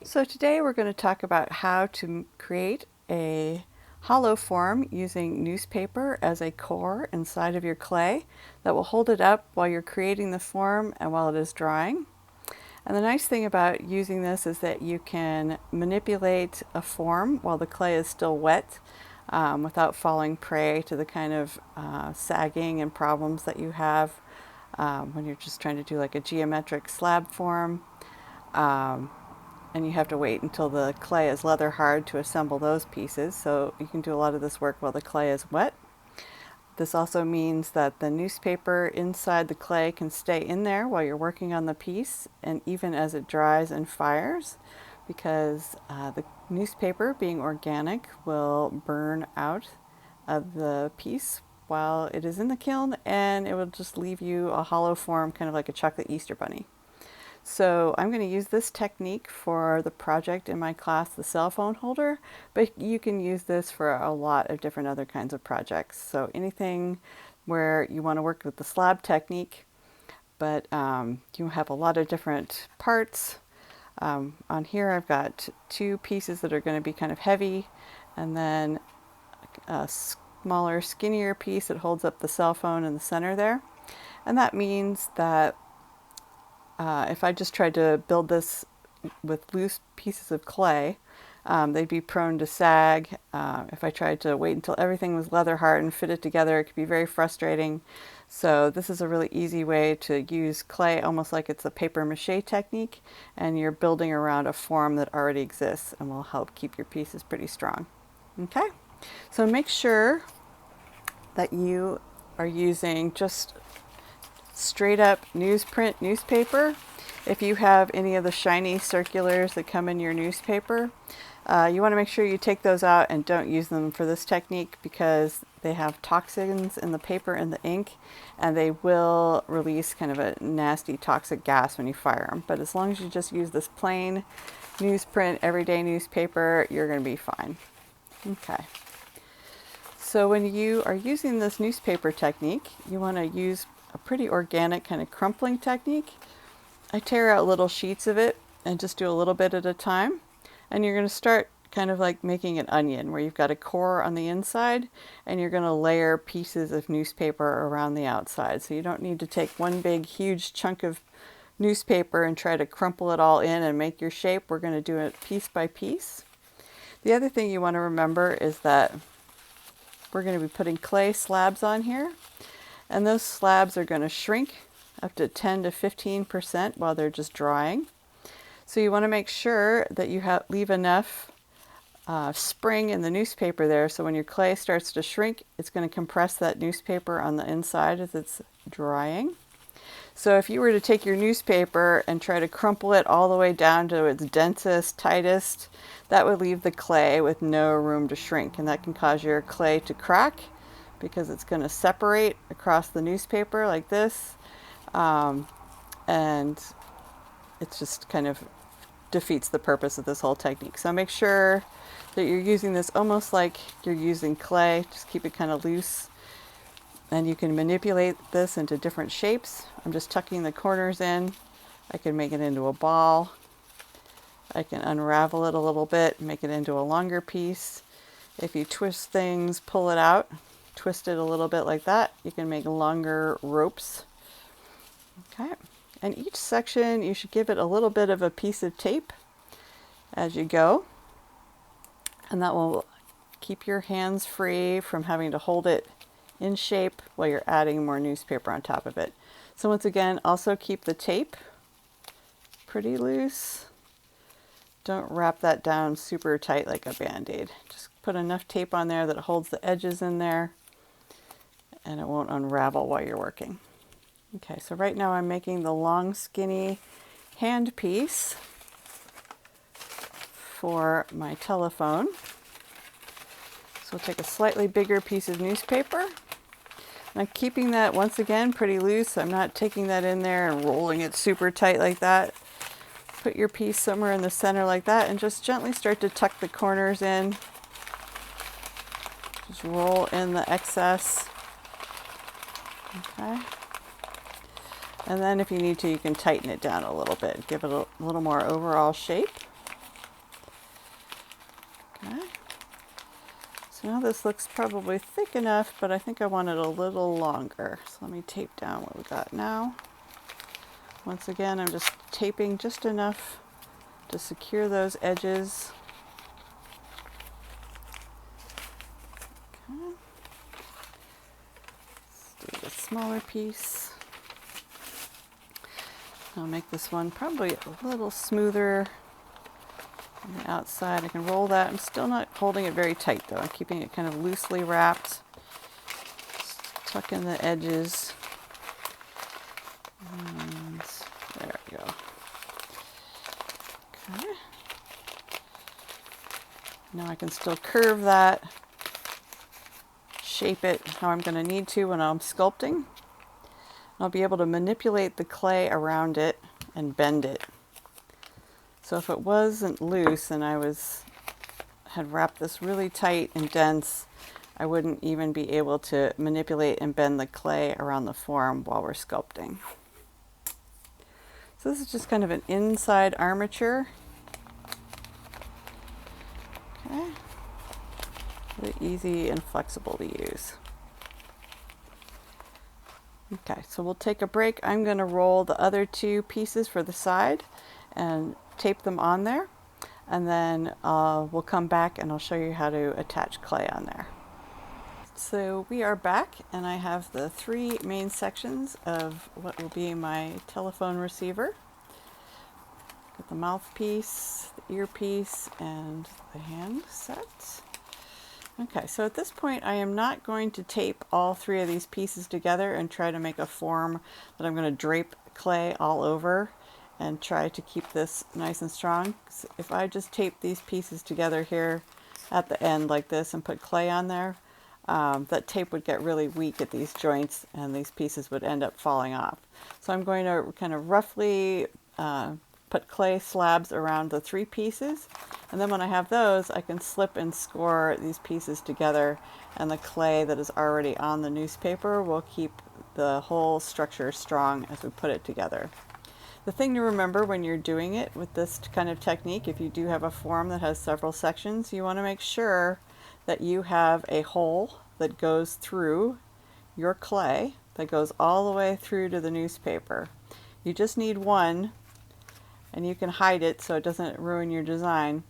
So today we're going to talk about how to create a hollow form using newspaper as a core inside of your clay that will hold it up while you're creating the form and while it is drying. And the nice thing about using this is that you can manipulate a form while the clay is still wet without falling prey to the kind of sagging and problems that you have when you're just trying to do like a geometric slab form. Um, and you have to wait until the clay is leather hard to assemble those pieces. So you can do a lot of this work while the clay is wet. This also means that the newspaper inside the clay can stay in there while you're working on the piece, and even as it dries and fires, because the newspaper, being organic, will burn out of the piece while it is in the kiln, and it will just leave you a hollow form, kind of like a chocolate Easter bunny. So I'm going to use this technique for the project in my class, the cell phone holder, but you can use this for a lot of different other kinds of projects. So anything where you want to work with the slab technique, but you have a lot of different parts. On here I've got two pieces that are going to be kind of heavy, and then a smaller, skinnier piece that holds up the cell phone in the center there. And that means that if I just tried to build this with loose pieces of clay, they'd be prone to sag. If I tried to wait until everything was leather hard and fit it together, it could be very frustrating. So this is a really easy way to use clay almost like it's a paper mache technique, and you're building around a form that already exists and will help keep your pieces pretty strong. Okay, so make sure that you are using just straight up newsprint newspaper. If you have any of the shiny circulars that come in your newspaper, you want to make sure you take those out and don't use them for this technique, because they have toxins in the paper and the ink, and they will release kind of a nasty toxic gas when you fire them. But as long as you just use this plain newsprint everyday newspaper, you're going to be fine. Okay. So when you are using this newspaper technique, you want to use a pretty organic kind of crumpling technique. I tear out little sheets of it and just do a little bit at a time. And you're going to start kind of like making an onion, where you've got a core on the inside and you're going to layer pieces of newspaper around the outside. So you don't need to take one big huge chunk of newspaper and try to crumple it all in and make your shape. We're going to do it piece by piece. The other thing you want to remember is that we're going to be putting clay slabs on here, and those slabs are going to shrink up to 10 to 15% while they're just drying. So you want to make sure that you leave enough spring in the newspaper there, so when your clay starts to shrink, it's going to compress that newspaper on the inside as it's drying. So if you were to take your newspaper and try to crumple it all the way down to its densest, tightest, that would leave the clay with no room to shrink, and that can cause your clay to crack because it's going to separate across the newspaper like this, and it just kind of defeats the purpose of this whole technique. So make sure that you're using this almost like you're using clay. Just keep it kind of loose, and you can manipulate this into different shapes. I'm just tucking the corners in. I can make it into a ball. I can unravel it a little bit, make it into a longer piece. If you twist things, pull it out, twist it a little bit like that, you can make longer ropes. Okay, and each section you should give it a little bit of a piece of tape as you go, and that will keep your hands free from having to hold it in shape while you're adding more newspaper on top of it. So once again, also keep the tape pretty loose. Don't wrap that down super tight like a band-aid. Just put enough tape on there that it holds the edges in there and it won't unravel while you're working. Okay, so right now I'm making the long, skinny hand piece for my telephone. So we'll take a slightly bigger piece of newspaper. I'm keeping that, once again, pretty loose. I'm not taking that in there and rolling it super tight like that. Put your piece somewhere in the center like that and just gently start to tuck the corners in. Just roll in the excess. Okay. And then if you need to, you can tighten it down a little bit, give it a little more overall shape. So now this looks probably thick enough, but I think I want it a little longer. So let me tape down what we got now. Once again, I'm just taping just enough to secure those edges. Okay. Let's do the smaller piece. I'll make this one probably a little smoother on the outside. I can roll that. I'm still not holding it very tight though. I'm keeping it kind of loosely wrapped. Just tuck in the edges. And there we go. Okay. Now I can still curve that, shape it how I'm going to need to when I'm sculpting. I'll be able to manipulate the clay around it and bend it. So if it wasn't loose and I had wrapped this really tight and dense, I wouldn't even be able to manipulate and bend the clay around the form while we're sculpting. So this is just kind of an inside armature. Okay. Really easy and flexible to use. Okay, so we'll take a break. I'm going to roll the other two pieces for the side and tape them on there. And then we'll come back and I'll show you how to attach clay on there. So we are back and I have the three main sections of what will be my telephone receiver. Got the mouthpiece, the earpiece, and the handset. Okay, so at this point I am not going to tape all three of these pieces together and try to make a form that I'm going to drape clay all over and try to keep this nice and strong. So if I just tape these pieces together here at the end like this and put clay on there, that tape would get really weak at these joints and these pieces would end up falling off. So I'm going to kind of roughly put clay slabs around the three pieces, and then when I have those I can slip and score these pieces together, and the clay that is already on the newspaper will keep the whole structure strong as we put it together. The thing to remember when you're doing it with this kind of technique, if you do have a form that has several sections, you want to make sure that you have a hole that goes through your clay, that goes all the way through to the newspaper. You just need one, and you can hide it so it doesn't ruin your design,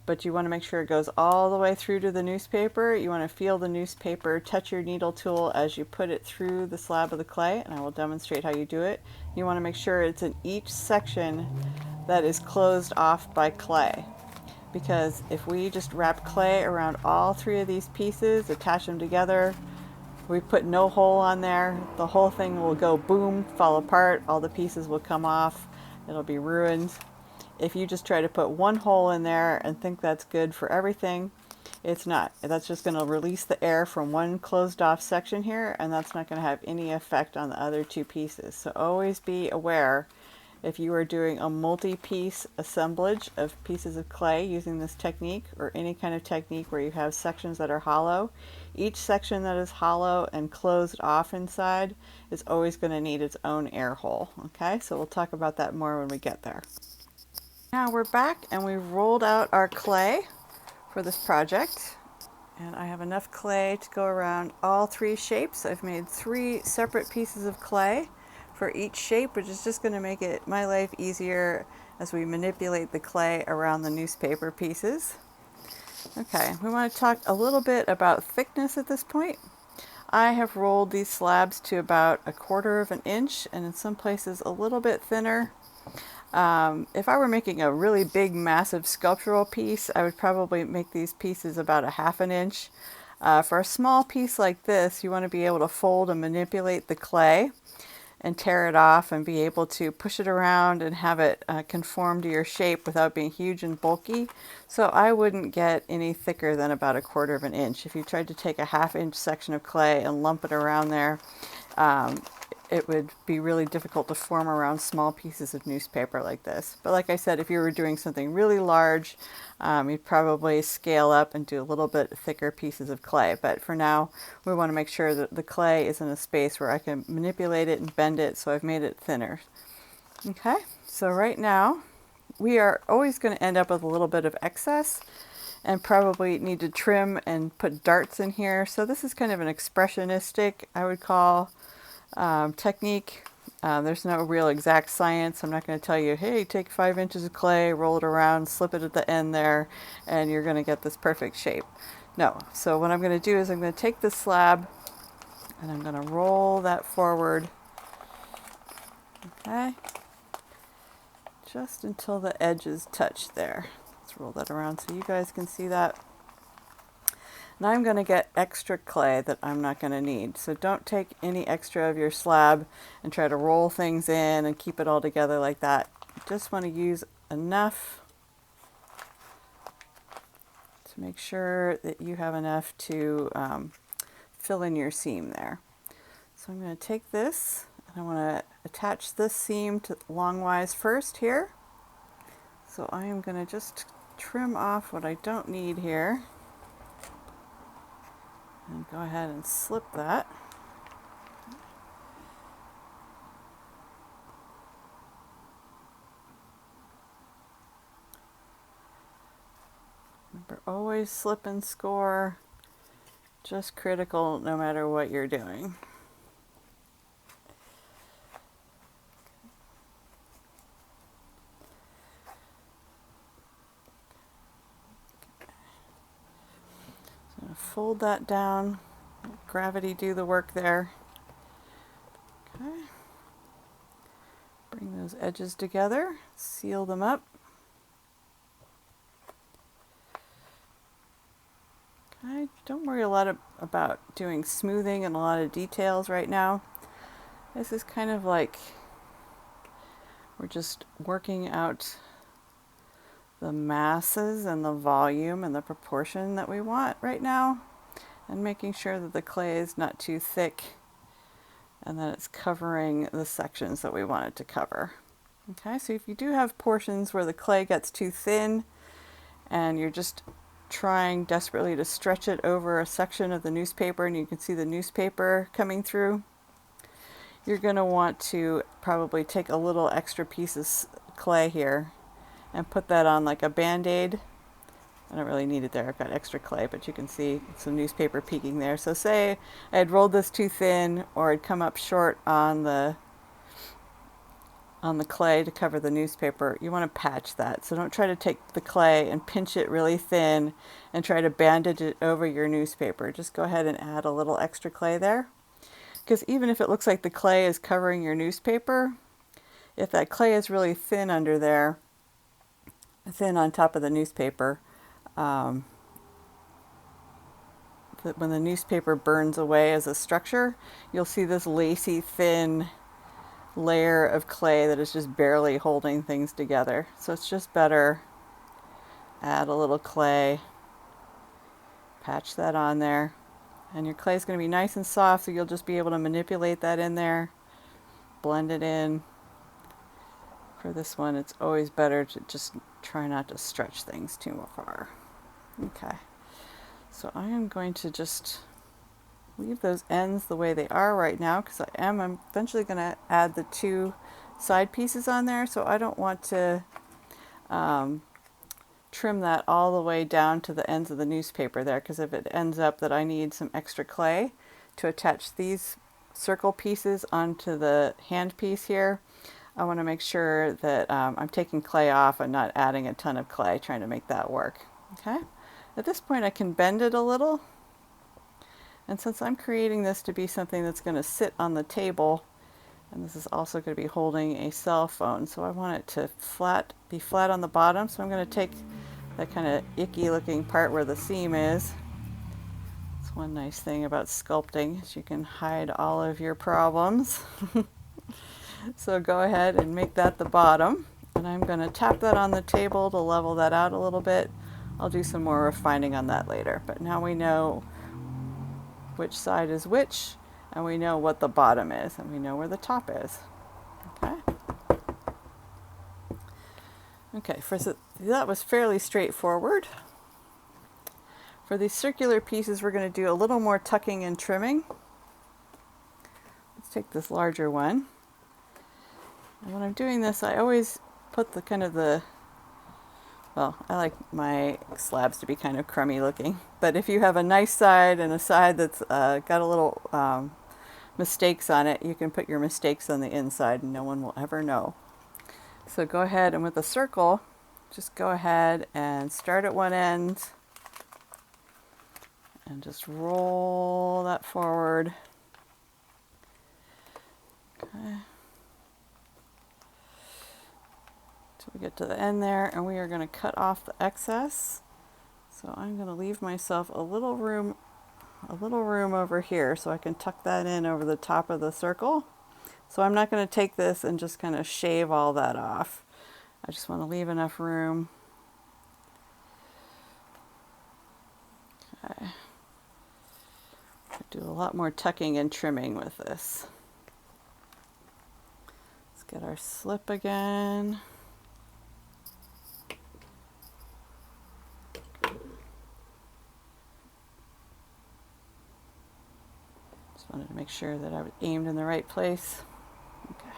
but you want to make sure it goes all the way through to the newspaper. You want to feel the newspaper touch your needle tool as you put it through the slab of the clay, and I will demonstrate how you do it. You want to make sure it's in each section that is closed off by clay, because if we just wrap clay around all three of these pieces, attach them together, we put no hole on there, the whole thing will go boom, fall apart, all the pieces will come off, it'll be ruined. If you just try to put one hole in there and think that's good for everything, it's not. That's just going to release the air from one closed off section here, and that's not going to have any effect on the other two pieces. So always be aware, if you are doing a multi-piece assemblage of pieces of clay using this technique, or any kind of technique where you have sections that are hollow, each section that is hollow and closed off inside is always going to need its own air hole. Okay, so we'll talk about that more when we get there. Now we're back and we rolled out our clay for this project, and I have enough clay to go around all three shapes. I've made three separate pieces of clay for each shape, which is just going to make my life easier as we manipulate the clay around the newspaper pieces. Okay, we want to talk a little bit about thickness at this point. I have rolled these slabs to about 1/4 of an inch, and in some places a little bit thinner. If I were making a really big, massive sculptural piece, I would probably make these pieces about 1/2 inch. For a small piece like this, you want to be able to fold and manipulate the clay and tear it off and be able to push it around and have it conform to your shape without being huge and bulky. So I wouldn't get any thicker than about 1/4 of an inch. If you tried to take a 1/2 inch section of clay and lump it around there, it would be really difficult to form around small pieces of newspaper like this. But like I said, if you were doing something really large, you'd probably scale up and do a little bit thicker pieces of clay. But for now, we want to make sure that the clay is in a space where I can manipulate it and bend it, so I've made it thinner. Okay, so right now, we are always going to end up with a little bit of excess. and probably need to trim and put darts in here. So this is kind of an expressionistic, I would call, technique. There's no real exact science. I'm not going to tell you, hey, take 5 inches of clay, roll it around, slip it at the end there, and you're going to get this perfect shape. No. So what I'm going to do is I'm going to take this slab and I'm going to roll that forward. Okay. Just until the edges touch there. Let's roll that around so you guys can see that. Now I'm going to get extra clay that I'm not going to need. So don't take any extra of your slab and try to roll things in and keep it all together like that. You just want to use enough to make sure that you have enough to fill in your seam there. So I'm going to take this and I want to attach this seam to longwise first here. So I am going to just trim off what I don't need here. And go ahead and slip that. Remember, always slip and score. Just critical no matter what you're doing. So I'm going to fold that down. Let gravity do the work there. Okay. Bring those edges together, seal them up. Okay, don't worry a lot about doing smoothing and a lot of details right now. This is kind of like we're just working out the masses and the volume and the proportion that we want right now, and making sure that the clay is not too thick and that it's covering the sections that we want it to cover. Okay, so if you do have portions where the clay gets too thin and you're just trying desperately to stretch it over a section of the newspaper and you can see the newspaper coming through, you're going to want to probably take a little extra piece of clay here and put that on like a band-aid. I don't really need it there, I've got extra clay, but you can see some newspaper peeking there. So say I had rolled this too thin or it'd come up short on the clay to cover the newspaper, you want to patch that. So don't try to take the clay and pinch it really thin and try to bandage it over your newspaper. Just go ahead and add a little extra clay there. Because even if it looks like the clay is covering your newspaper, if that clay is really thin under there, thin on top of the newspaper, when the newspaper burns away as a structure, you'll see this lacy, thin layer of clay that is just barely holding things together. So it's just better, add a little clay, patch that on there, and your clay is going to be nice and soft, so you'll just be able to manipulate that in there, blend it in. For this one, it's always better to just try not to stretch things too far. Okay, so I am going to just leave those ends the way they are right now because I'm eventually going to add the 2 side pieces on there, so I don't want to trim that all the way down to the ends of the newspaper there, because if it ends up that I need some extra clay to attach these circle pieces onto the hand piece here, I want to make sure that I'm taking clay off and not adding a ton of clay trying to make that work. Okay, at this point I can bend it a little, and since I'm creating this to be something that's going to sit on the table, and this is also going to be holding a cell phone, so I want it to be flat on the bottom. So I'm going to take that kind of icky looking part where the seam is. That's one nice thing about sculpting, is you can hide all of your problems. So go ahead and make that the bottom, and I'm going to tap that on the table to level that out a little bit. I'll do some more refining on that later, but now we know which side is which, and we know what the bottom is, and we know where the top is. Okay. Okay, that was fairly straightforward. For these circular pieces, we're going to do a little more tucking and trimming. Let's take this larger one. And when I'm doing this, I always put the Well, I like my slabs to be kind of crummy looking. But if you have a nice side and a side that's got a little mistakes on it, you can put your mistakes on the inside and no one will ever know. So go ahead and with a circle, just go ahead and start at one end and just roll that forward. Okay. Till we get to the end there, and we are going to cut off the excess. So I'm going to leave myself a little room over here so I can tuck that in over the top of the circle. So I'm not going to take this and just kind of shave all that off. I just want to leave enough room. Okay. I do a lot more tucking and trimming with this. Let's get our slip again. Just wanted to make sure that I was aimed in the right place. Okay.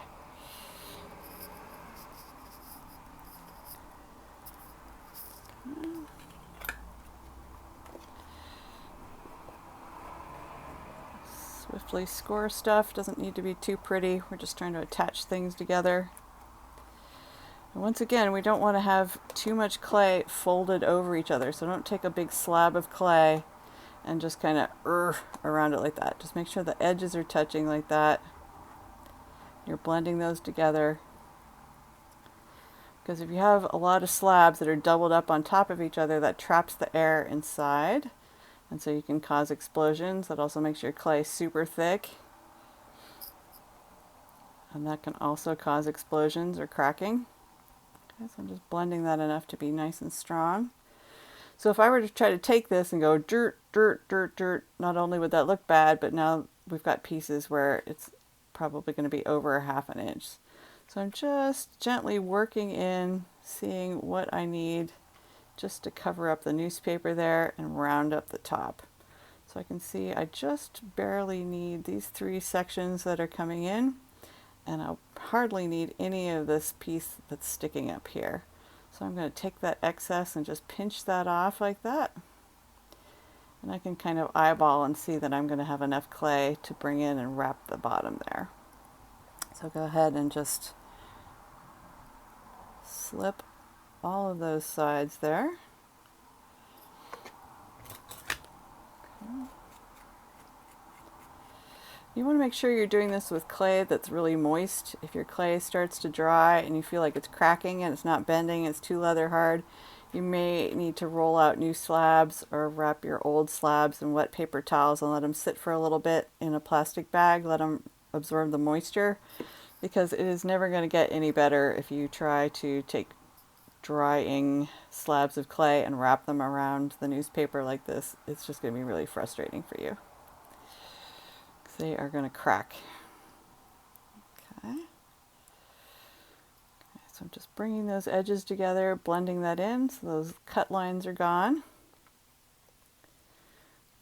Swiftly score stuff. Doesn't need to be too pretty. We're just trying to attach things together. And once again, we don't want to have too much clay folded over each other. So don't take a big slab of clay and just kind of around it like that. Just make sure the edges are touching like that. You're blending those together. Because if you have a lot of slabs that are doubled up on top of each other, that traps the air inside. And so you can cause explosions. That also makes your clay super thick. And that can also cause explosions or cracking. Okay, so I'm just blending that enough to be nice and strong. So if I were to try to take this and go dirt, dirt, dirt, dirt, not only would that look bad, but now we've got pieces where it's probably going to be over 1/2 inch. So I'm just gently working in, seeing what I need just to cover up the newspaper there and round up the top. So I can see I just barely need these 3 sections that are coming in, and I'll hardly need any of this piece that's sticking up here. So I'm going to take that excess and just pinch that off like that. And I can kind of eyeball and see that I'm going to have enough clay to bring in and wrap the bottom there. So go ahead and just slip all of those sides there. You want to make sure you're doing this with clay that's really moist. If your clay starts to dry and you feel like it's cracking and it's not bending, it's too leather hard, you may need to roll out new slabs or wrap your old slabs in wet paper towels and let them sit for a little bit in a plastic bag, let them absorb the moisture, because it is never going to get any better if you try to take drying slabs of clay and wrap them around the newspaper like this. It's just going to be really frustrating for you. They are going to crack. Okay. So I'm just bringing those edges together, blending that in so those cut lines are gone.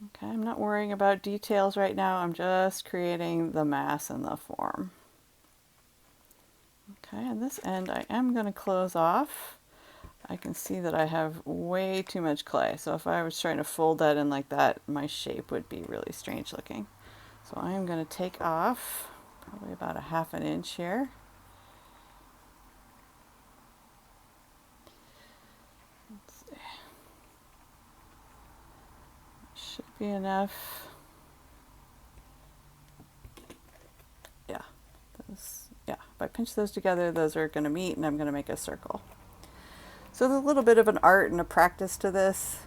Okay, I'm not worrying about details right now. I'm just creating the mass and the form. Okay, on this end I am going to close off. I can see that I have way too much clay. So if I was trying to fold that in like that, my shape would be really strange looking. So I am going to take off probably about 1/2 inch here. Let's see. Should be enough. Yeah, if I pinch those together, those are going to meet and I'm going to make a circle. So there's a little bit of an art and a practice to this.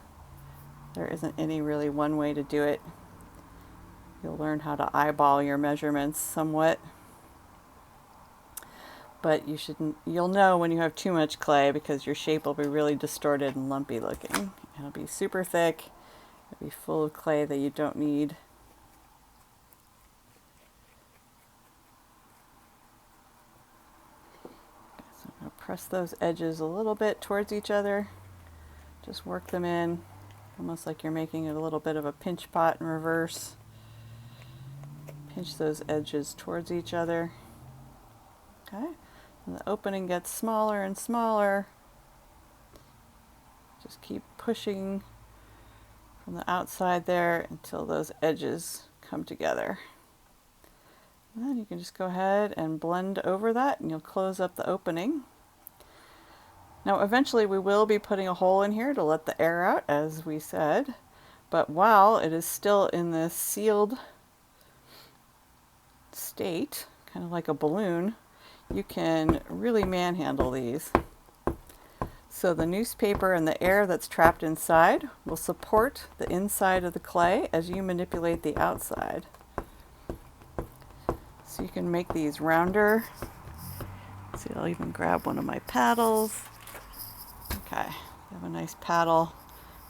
There isn't any really one way to do it. You'll learn how to eyeball your measurements somewhat. But you'll know when you have too much clay because your shape will be really distorted and lumpy looking. It'll be super thick. It'll be full of clay that you don't need. So I'm going to press those edges a little bit towards each other. Just work them in, almost like you're making it a little bit of a pinch pot in reverse. Pinch those edges towards each other. Okay, and the opening gets smaller and smaller. Just keep pushing from the outside there until those edges come together. And then you can just go ahead and blend over that and you'll close up the opening. Now eventually we will be putting a hole in here to let the air out, as we said, but while it is still in this sealed state, kind of like a balloon, you can really manhandle these. So the newspaper and the air that's trapped inside will support the inside of the clay as you manipulate the outside. So you can make these rounder. See, I'll even grab one of my paddles. Okay, you have a nice paddle.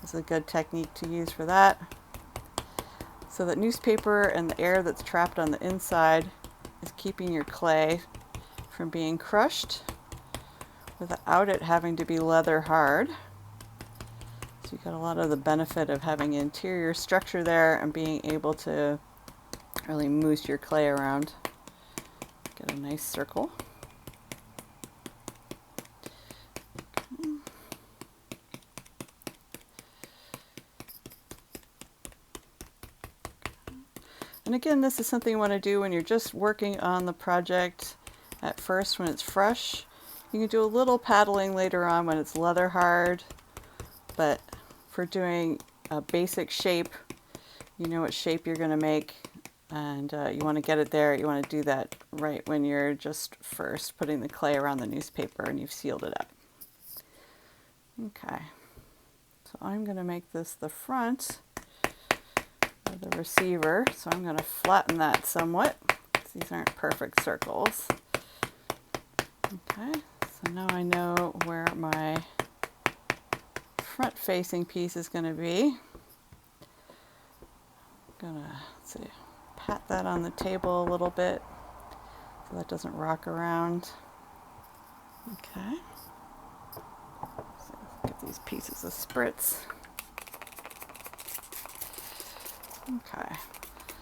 This is a good technique to use for that. So that newspaper and the air that's trapped on the inside is keeping your clay from being crushed without it having to be leather hard. So you got a lot of the benefit of having interior structure there and being able to really mousse your clay around. Get a nice circle. And again, this is something you want to do when you're just working on the project at first when it's fresh. You can do a little paddling later on when it's leather hard, but for doing a basic shape, you know what shape you're going to make, and you want to get it there. You want to do that right when you're just first putting the clay around the newspaper and you've sealed it up. Okay, so I'm going to make this the front of the receiver, so I'm going to flatten that somewhat because these aren't perfect circles. Okay, so now I know where my front facing piece is going to be. I'm going to, let's see, pat that on the table a little bit so that doesn't rock around. Okay, so get these pieces of spritz. Okay,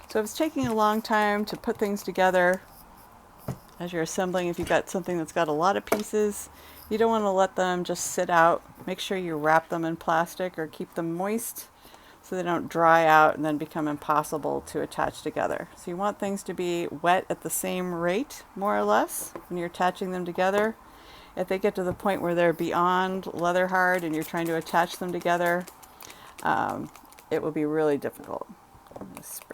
so if it's taking a long time to put things together as you're assembling, if you've got something that's got a lot of pieces, you don't want to let them just sit out. Make sure you wrap them in plastic or keep them moist so they don't dry out and then become impossible to attach together. So you want things to be wet at the same rate, more or less, when you're attaching them together. If they get to the point where they're beyond leather hard and you're trying to attach them together, it will be really difficult. I'm going to spritz